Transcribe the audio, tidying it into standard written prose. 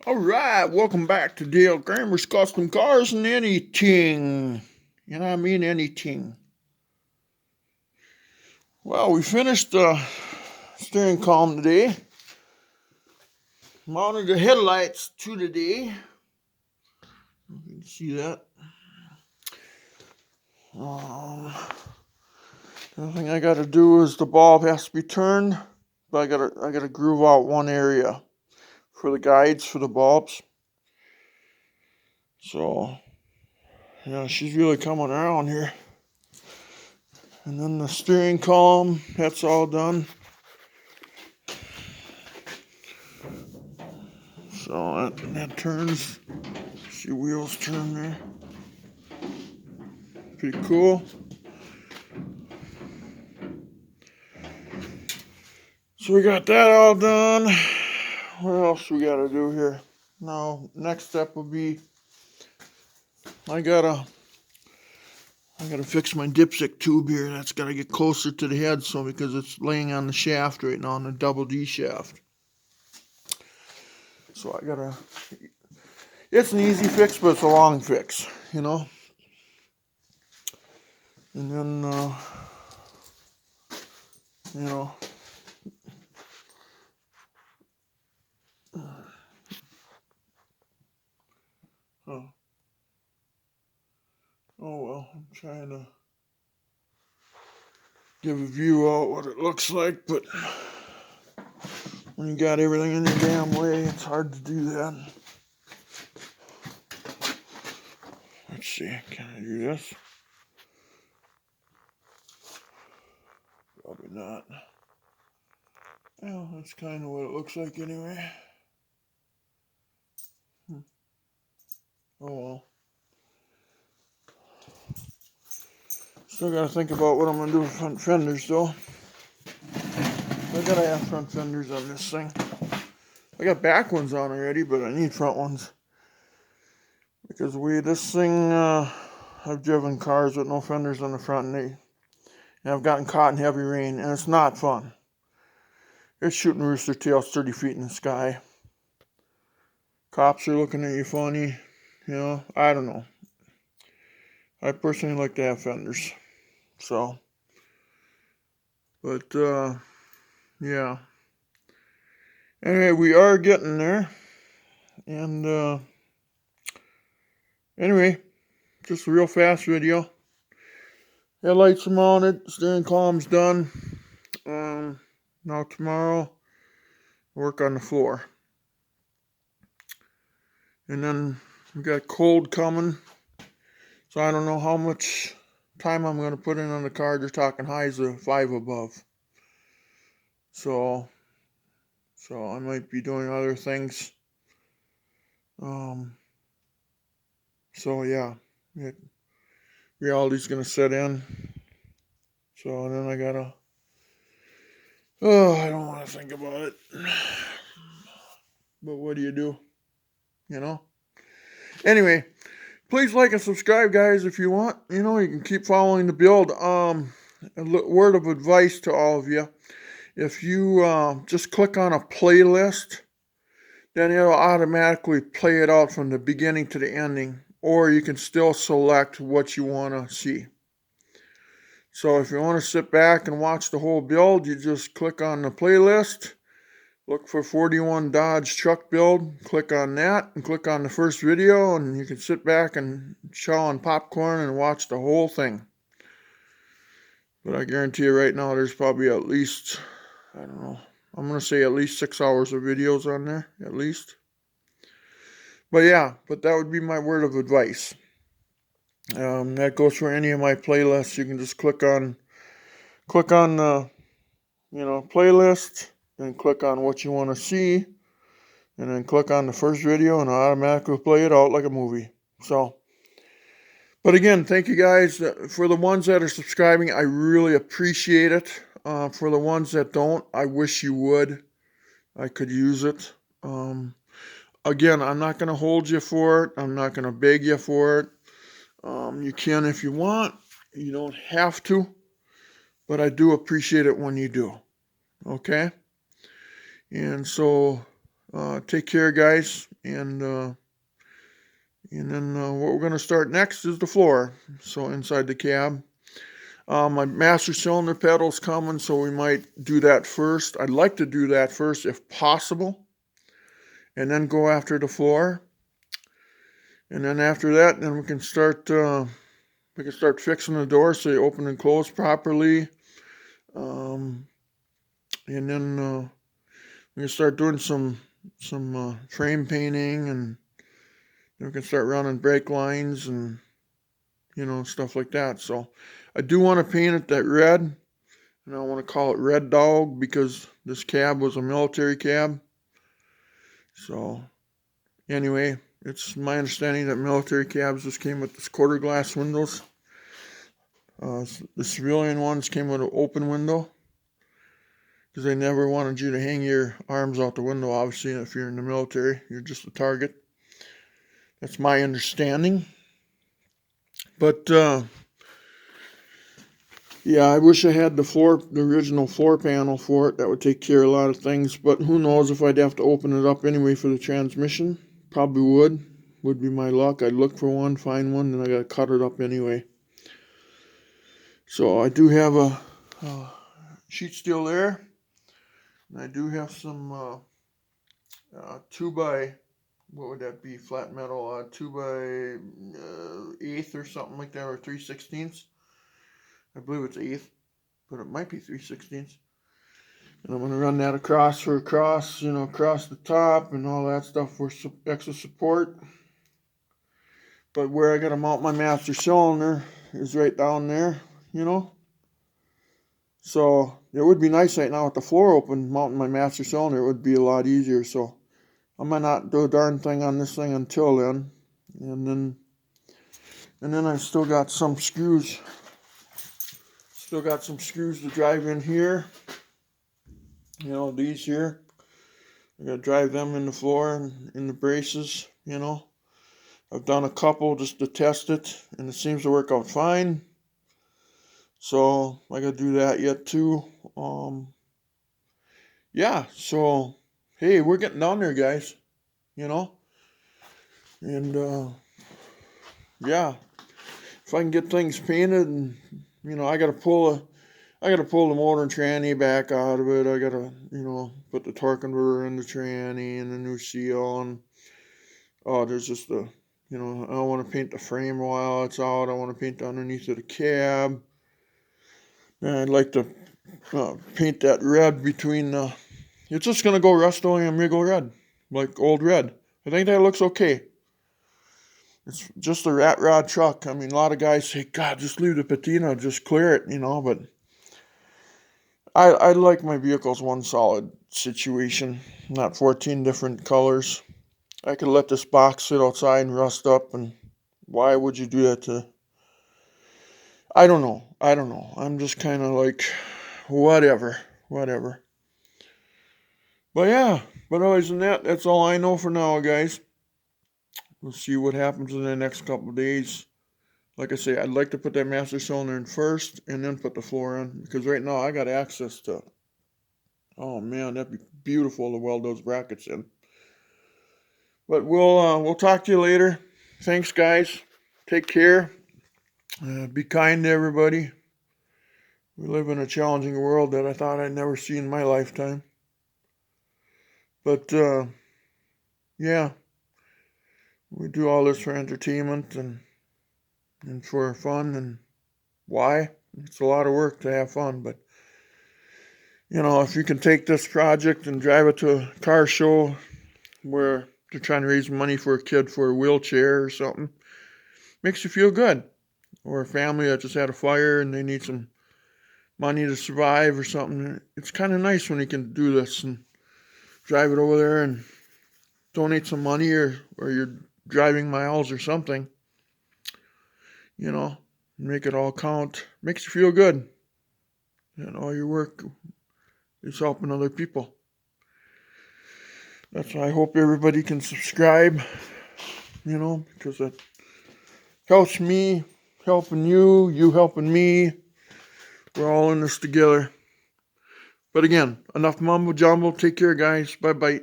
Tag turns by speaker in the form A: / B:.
A: Alright, welcome back to Dale Kramer's Custom Cars and Anything. And I mean anything. Well, we finished the steering column today. Mounted the headlights to today. You can see that. The thing I gotta do is the bulb has to be turned. But I gotta groove out one area for the guides for the bulbs. So yeah, she's really coming around here. And then the steering column, that's all done. So that turns. See wheels turn there. Pretty cool. So we got that all done. What else we gotta do here? Now, next step will be I gotta fix my dipstick tube here. That's gotta get closer to the head, so because it's laying on the shaft right now, on the double D shaft. So I gotta. It's an easy fix, but it's a long fix, you know. And then, you know. Oh well, I'm trying to give a view out what it looks like, but when you got everything in your damn way, it's hard to do that. Let's see, can I do this? Probably not. Well, that's kind of what it looks like anyway. Oh well. Still gotta think about what I'm gonna do with front fenders though. I gotta have front fenders on this thing. I got back ones on already, but I need front ones. Because this thing, I've driven cars with no fenders on the front and I've gotten caught in heavy rain and it's not fun. It's shooting rooster tails 30 feet in the sky. Cops are looking at you funny. You know, I don't know. I personally like to have fenders. So, but, yeah. Anyway, we are getting there. And, anyway, just a real fast video. Headlights are mounted, steering column's done. Now tomorrow, work on the floor. And then we got cold coming. So I don't know how much time I'm going to put in on the car. They're talking highs of 5 above. So I might be doing other things. So yeah, reality's going to set in. So then I gotta, I don't want to think about it. But what do? You know? Anyway, please like and subscribe, guys, if you want. You know, you can keep following the build. A word of advice to all of you. If you just click on a playlist, then it'll automatically play it out from the beginning to the ending. Or you can still select what you want to see. So if you want to sit back and watch the whole build, you just click on the playlist. Look for 41 Dodge truck build, click on that, and click on the first video, and you can sit back and chow on popcorn and watch the whole thing. But I guarantee you right now there's probably at least, I don't know, I'm going to say at least 6 hours of videos on there, at least. But yeah, that would be my word of advice. That goes for any of my playlists. You can just click on the, playlist, and click on what you want to see, and then click on the first video and automatically play it out like a movie. So, but again, thank you guys. For the ones that are subscribing, I really appreciate it. For the ones that don't, I wish you would. I could use it. Again, I'm not going to hold you for it. I'm not going to beg you for it. You can if you want. You don't have to. But I do appreciate it when you do. Okay? And so, take care, guys, and then what we're going to start next is the floor. So inside the cab. My master cylinder pedal's coming, so we might do that first. I'd like to do that first if possible, and then go after the floor. And then after that, then we can start fixing the door so they open and close properly. And then we can start doing some frame painting, and then we can start running brake lines and stuff like that. So I do want to paint it that red, and I want to call it Red Dog because this cab was a military cab. So anyway, it's my understanding that military cabs just came with this quarter glass windows. The civilian ones came with an open window because they never wanted you to hang your arms out the window. Obviously, if you're in the military, you're just a target. That's my understanding. But yeah, I wish I had the original floor panel for it. That would take care of a lot of things. But who knows if I'd have to open it up anyway for the transmission. Probably would be my luck. I'd look for one, find one, then I gotta cut it up anyway. So I do have a sheet steel there, and I do have some 2x, what would that be, flat metal, 2x8 or something like that, or 3/16. I believe it's 1/8, but it might be 3/16. And I'm going to run that across across the top and all that stuff for extra support. But where I got to mount my master cylinder is right down there, So it would be nice right now with the floor open, mounting my master cylinder. It would be a lot easier. So I might not do a darn thing on this thing until then. And then I've still got some screws. Still got some screws to drive in here. These here. I gotta drive them in the floor and in the braces, I've done a couple just to test it, and it seems to work out fine. So I gotta do that yet too. Yeah, so hey, we're getting down there, guys. And yeah, if I can get things painted, and I gotta pull the motor and tranny back out of it. I gotta put the torque converter in the tranny and the new seal, and there's just I want to paint the frame while it's out. I want to paint the underneath of the cab, and I'd like to paint that red between the. It's just gonna go Rust-Oleum Regal red, like old red. I think that looks okay. It's just a rat rod truck. I mean, a lot of guys say, God, just leave the patina, just clear it, but I like my vehicles one solid situation, not 14 different colors. I could let this box sit outside and rust up, and why would you do that to... I don't know. I'm just kind of like, whatever. But yeah, but other than that, that's all I know for now, guys. We'll see what happens in the next couple of days. Like I say, I'd like to put that master cylinder in first and then put the floor in, because right now I got access to... Oh man, that'd be beautiful to weld those brackets in. But we'll talk to you later. Thanks, guys. Take care. Be kind to everybody. We live in a challenging world that I thought I'd never see in my lifetime. But yeah, we do all this for entertainment and for fun. And why? It's a lot of work to have fun, but if you can take this project and drive it to a car show where they're trying to raise money for a kid for a wheelchair or something, makes you feel good. Or a family that just had a fire and they need some money to survive or something. It's kind of nice when you can do this and drive it over there and donate some money, or you're driving miles or something. Make it all count. Makes you feel good. And all your work is helping other people. That's why I hope everybody can subscribe, because it helps me helping you, you helping me. We're all in this together. But again, enough mumbo jumbo. Take care, guys. Bye-bye.